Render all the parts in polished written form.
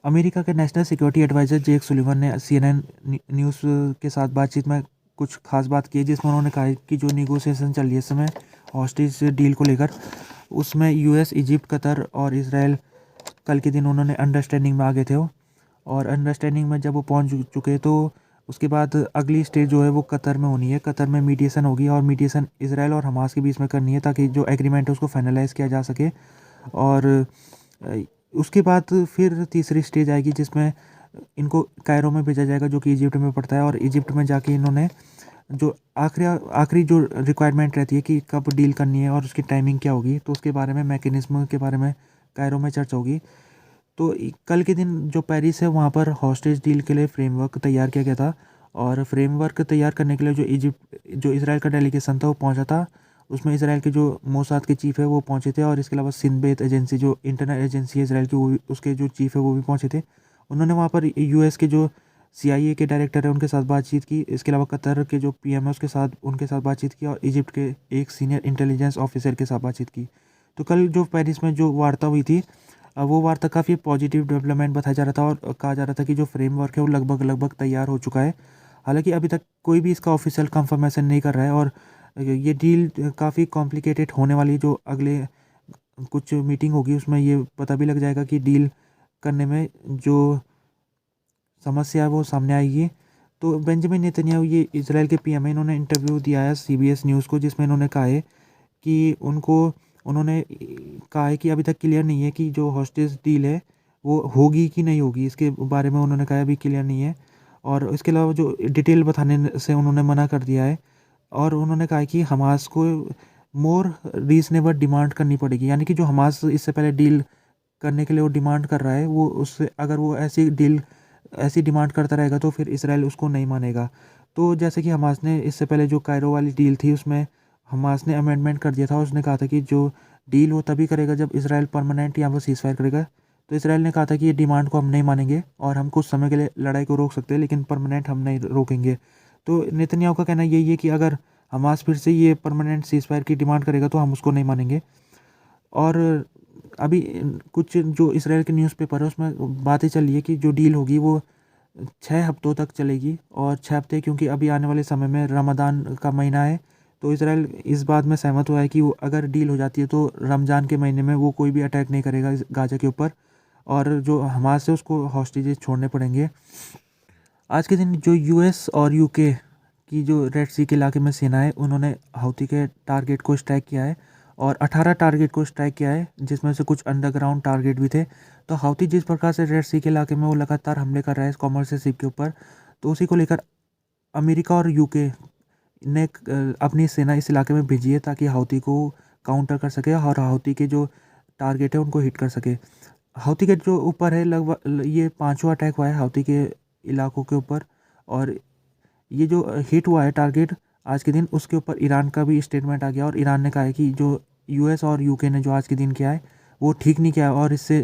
America के national security adviser Jake Sullivan ने CNN news के साथ बातचीत में कुछ खास बात की है, जिसमें उन्होंने कहा है कि जो निगोशिएशन चल रही है इस समय हॉस्टेज डील को लेकर, उसमें यूएस, इजिप्ट, कतर और इसराइल कल के दिन उन्होंने अंडरस्टैंडिंग में आ गए थे वो। और अंडरस्टैंडिंग में जब वो पहुंच चुके तो उसके बाद अगली स्टेज जो है वो कतर में होनी है। कतर में मीडिएशन होगी और मीडिएशन इसराइल और हमास के बीच में करनी है, ताकि जो एग्रीमेंट है उसको फाइनलाइज़ किया जा सके। और अ, उसके बाद फिर तीसरी स्टेज आएगी जिसमें इनको कायरो में भेजा जाएगा, जो कि इजिप्ट में पड़ता है। और इजिप्ट में जाके इन्होंने जो आखिरी आखिरी जो रिक्वायरमेंट रहती है कि कब डील करनी है और उसकी टाइमिंग क्या होगी, तो उसके बारे में, मैकेनिज्म के बारे में कायरो में चर्चा होगी। तो कल के दिन जो पेरिस है वहाँ पर हॉस्टेज डील के लिए फ्रेमवर्क तैयार किया गया था। और फ्रेमवर्क तैयार करने के लिए जो इसराइल का डेलीगेशन था वो पहुँचा था। उसमें इसराइल के जो मोसाद के चीफ़ है वो पहुँचे थे, और इसके अलावा सिंदबेत एजेंसी, जो इंटरनल एजेंसी है इसराइल की, वो भी, उसके जो चीफ़ है वो भी पहुँचे थे। उन्होंने वहाँ पर यूएस के जो सीआईए के डायरेक्टर है उनके साथ बातचीत की। इसके अलावा कतर के जो पीएम है उनके साथ बातचीत की, और इजिप्ट के एक सीनियर इंटेलिजेंस ऑफिसर के साथ बातचीत की। तो कल जो पेरिस में जो वार्ता हुई थी, वो वार्ता काफ़ी पॉजिटिव डेवलपमेंट बताया जा रहा था, और कहा जा रहा था कि जो फ्रेमवर्क है वो लगभग लगभग तैयार हो चुका है। हालांकि अभी तक कोई भी इसका ऑफिशियल कंफर्मेशन नहीं कर रहा है, और ये डील काफ़ी कॉम्प्लिकेटेड होने वाली है। जो अगले कुछ मीटिंग होगी उसमें ये पता भी लग जाएगा कि डील करने में जो समस्या है वो सामने आएगी। तो बेंजामिन नेतन्याहू, ये इजराइल के पीएम है, इन्होंने इंटरव्यू दिया है सीबीएस न्यूज़ को, जिसमें इन्होंने कहा है कि उन्होंने कहा है कि अभी तक क्लियर नहीं है कि जो हॉस्टेज डील है वो होगी कि नहीं होगी। इसके बारे में उन्होंने कहा अभी क्लियर नहीं है, और इसके अलावा जो डिटेल बताने से उन्होंने मना कर दिया है। और उन्होंने कहा है कि हमास को मोर रीजनेबल डिमांड करनी पड़ेगी, यानी कि जो हमास इससे पहले डील करने के लिए वो डिमांड कर रहा है, वो उससे अगर वो ऐसी डिमांड करता रहेगा तो फिर इसराइल उसको नहीं मानेगा। तो जैसे कि हमास ने इससे पहले जो कायरो वाली डील थी उसमें हमास ने अमेंडमेंट कर दिया था। उसने कहा था कि जो डील वो तभी करेगा जब इसराइल परमानेंट यहाँ पर सीज़फायर करेगा। तो इसराइल ने कहा था कि ये डिमांड को हम नहीं मानेंगे, और हम कुछ समय के लिए लड़ाई को रोक सकते हैं, लेकिन परमानेंट हम नहीं रोकेंगे। तो नेतन्याहू का कहना यही है कि अगर हमास फिर से ये परमानेंट सीज़फायर की डिमांड करेगा तो हम उसको नहीं मानेंगे। और अभी कुछ जो इसराइल के न्यूज़पेपर है उसमें बातें चल रही है कि जो डील होगी वो 6 हफ्तों तक चलेगी। और 6 हफ्ते क्योंकि अभी आने वाले समय में रमज़ान का महीना है, तो इसराइल इस बात में सहमत हुआ है कि वो अगर डील हो जाती है तो रमज़ान के महीने में वो कोई भी अटैक नहीं करेगा इस गाजा के ऊपर, और जो हमास है उसको हॉस्टेजेस छोड़ने पड़ेंगे। आज के दिन जो यूएस और यूके की जो रेड सी के इलाके में सेना है, उन्होंने हouthi के टारगेट को स्ट्राइक किया है, और 18 टारगेट को स्ट्राइक किया है, जिसमें से कुछ अंडरग्राउंड टारगेट भी थे। तो हouthi जिस प्रकार से रेड सी के इलाके में वो लगातार हमले कर रहा है इस कॉमर्शियल शिप के ऊपर, तो उसी को लेकर अमेरिका और यूके ने अपनी सेना इस इलाके में भेजी है, ताकि हouthi को काउंटर कर सके और हouthi के जो टारगेट है उनको हिट कर सके। हouthi के जो ऊपर है, लगभग ये पांचवा अटैक हुआ है हouthi के इलाकों के ऊपर। और ये जो हिट हुआ है टारगेट आज के दिन, उसके ऊपर ईरान का भी स्टेटमेंट आ गया, और ईरान ने कहा है कि जो यूएस और यूके ने जो आज के दिन किया है वो ठीक नहीं किया है, और इससे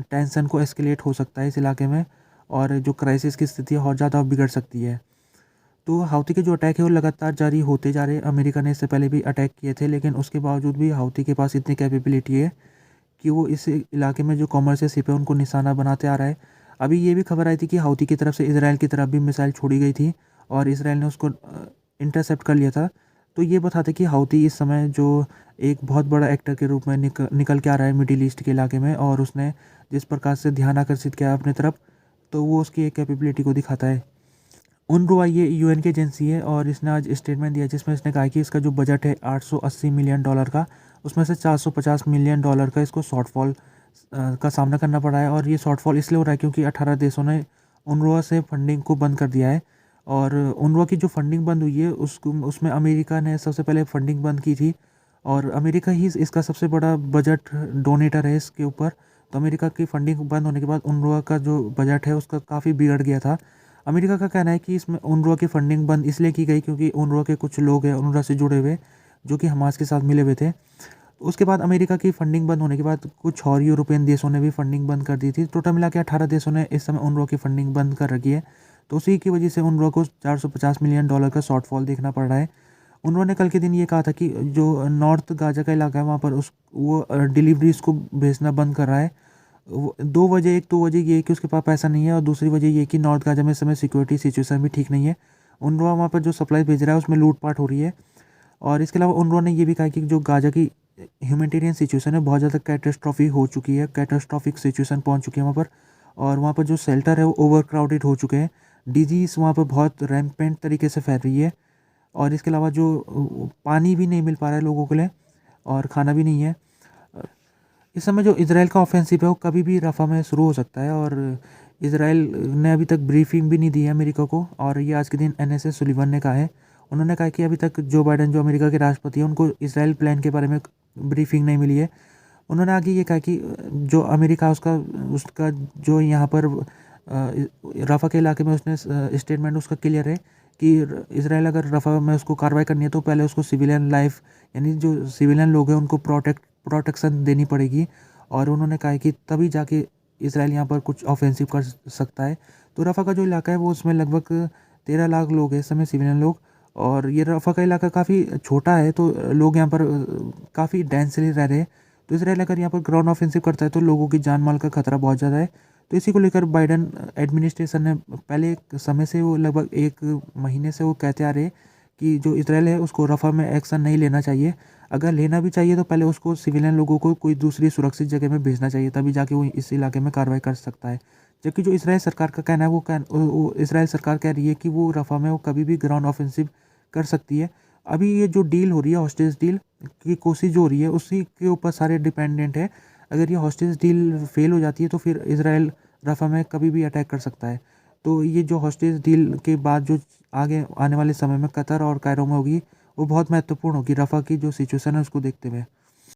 टेंशन को एस्केलेट हो सकता है इस इलाके में, और जो क्राइसिस की स्थिति है और ज़्यादा बिगड़ सकती है। तो हाउती के जो अटैक है वो लगातार जारी होते जा रहे हैं। अमेरिका ने इससे पहले भी अटैक किए थे, लेकिन उसके बावजूद भी हाउती के पास इतनी कैपेबिलिटी है कि वो इस इलाके में जो कॉमर्शियल शिप है उनको निशाना बनाते आ रहा है। अभी ये भी खबर आई थी कि हाउती की तरफ से इसराइल की तरफ भी मिसाइल छोड़ी गई थी, और इसराइल ने उसको इंटरसेप्ट कर लिया था। तो ये बताते कि हाउती इस समय जो एक बहुत बड़ा एक्टर के रूप में निकल के आ रहा है मिडिल ईस्ट के इलाके में, और उसने जिस प्रकार से ध्यान आकर्षित किया अपने तरफ, तो वो उसकी एक कैपेबिलिटी को दिखाता है। UNRWA ये यूएन की एजेंसी है, और इसने आज स्टेटमेंट दिया जिसमें इसने कहा कि इसका जो बजट है $880 मिलियन का, उसमें से $450 मिलियन का इसको शॉर्टफॉल का सामना करना पड़ा है। और ये शॉर्टफॉल इसलिए हो रहा है क्योंकि 18 देशों ने UNRWA से फंडिंग को बंद कर दिया है। और UNRWA की जो फंडिंग बंद हुई है उसमें अमेरिका ने सबसे पहले फंडिंग बंद की थी, और अमेरिका ही इसका सबसे बड़ा बजट डोनेटर है इसके ऊपर। तो अमेरिका की फंडिंग बंद होने के बाद UNRWA का जो बजट है उसका काफ़ी बिगड़ गया था। अमेरिका का कहना है कि इसमें UNRWA की फंडिंग बंद इसलिए की गई क्योंकि UNRWA के कुछ लोग हैं UNRWA से जुड़े हुए, जो कि हमास के साथ मिले हुए थे। उसके बाद अमेरिका की फंडिंग बंद होने के बाद कुछ और यूरोपियन देशों ने भी फंडिंग बंद कर दी थी। टोटल मिला के 18 देशों ने इस समय UNRWA की फंडिंग बंद कर रखी है। तो उसी की वजह से UNRWA को $450 मिलियन का शॉर्टफॉल देखना पड़ रहा है। उन्होंने कल के दिन ये कहा था कि जो नॉर्थ गाजा का इलाका है वहाँ पर उस वो डिलीवरीज को भेजना बंद कर रहा है, दो वजह, एक तो वजह ये है कि उसके पास पैसा नहीं है, और दूसरी वजह ये है कि नॉर्थ गाजा में इस समय सिक्योरिटी सिचुएशन भी ठीक नहीं है। UNRWA वहाँ पर जो सप्लाई भेज रहा है उसमें लूटपाट हो रही है। और इसके अलावा UNRWA ने ये भी कहा कि जो गाजा की ह्यूमैनिटेरियन सिचुएशन है बहुत ज़्यादा कैटास्ट्रॉफी हो चुकी है, कैटास्ट्रॉफिक सिचुएशन पहुँच चुकी है वहाँ पर। और वहाँ पर जो शेल्टर है वो ओवर क्राउडेड हो चुके हैं, डिजीज़ वहाँ पर बहुत रैम्पेंट तरीके से फैल रही है। और इसके अलावा जो पानी भी नहीं मिल पा रहा है लोगों के लिए, और खाना भी नहीं है। इस समय जो इसराइल का ऑफेंसिव है वो कभी भी रफ़ा में शुरू हो सकता है, और इसराइल ने अभी तक ब्रीफिंग भी नहीं दी है अमेरिका को। और ये आज के दिन NSA सुलिवन ने कहा है, उन्होंने कहा कि अभी तक जो बाइडन जो अमेरिका के राष्ट्रपति हैं उनको इसराइल प्लान के बारे में ब्रीफिंग नहीं मिली है। उन्होंने आगे ये कहा कि जो अमेरिका उसका उसका जो यहाँ पर रफ़ा के इलाके में उसने स्टेटमेंट उसका क्लियर है कि इसराइल अगर रफ़ा में उसको कार्रवाई करनी है तो पहले उसको सिविलियन लाइफ, यानी जो सिविलियन लोग हैं उनको प्रोटेक्शन देनी पड़ेगी। और उन्होंने कहा है कि तभी जाके इसराइल यहाँ पर कुछ ऑफेंसिव कर सकता है। तो रफ़ा का जो इलाका है वो उसमें लगभग 13 लाख लोग हैं इस समय, सिविलियन लोग। और ये रफ़ा का इलाका काफ़ी छोटा है, तो लोग यहाँ पर काफ़ी डेंसली रह रहे हैं। तो इसराइल अगर यहाँ पर ग्राउंड ऑफेंसिव करता है तो लोगों की जान माल का खतरा बहुत ज़्यादा है। तो इसी को लेकर बाइडन एडमिनिस्ट्रेशन ने पहले एक समय से, वो लगभग 1 महीने से वो कहते आ रहे कि जो इसराइल है उसको रफ़ा में एक्शन नहीं लेना चाहिए। अगर लेना भी चाहिए तो पहले उसको सिविलियन लोगों को कोई दूसरी सुरक्षित जगह में भेजना चाहिए, तभी जाके वो इस इलाके में कार्रवाई कर सकता है। जबकि जो इसराइल सरकार का कहना है वो इसराइल सरकार कह रही है कि वो रफ़ा में वो कभी भी ग्राउंड ऑफेंसिव कर सकती है। अभी ये जो डील हो रही है, हॉस्टेज डील की कोशिश जो हो रही है, उसी के ऊपर सारे डिपेंडेंट है। अगर ये हॉस्टेज डील फेल हो जाती है तो फिर इसराइल रफ़ा में कभी भी अटैक कर सकता है। तो ये जो हॉस्टेज डील के बाद जो आगे आने वाले समय में कतर और कायरो में होगी, वो बहुत महत्वपूर्ण होगी रफ़ा की जो सिचुएशन है उसको देखते हुए।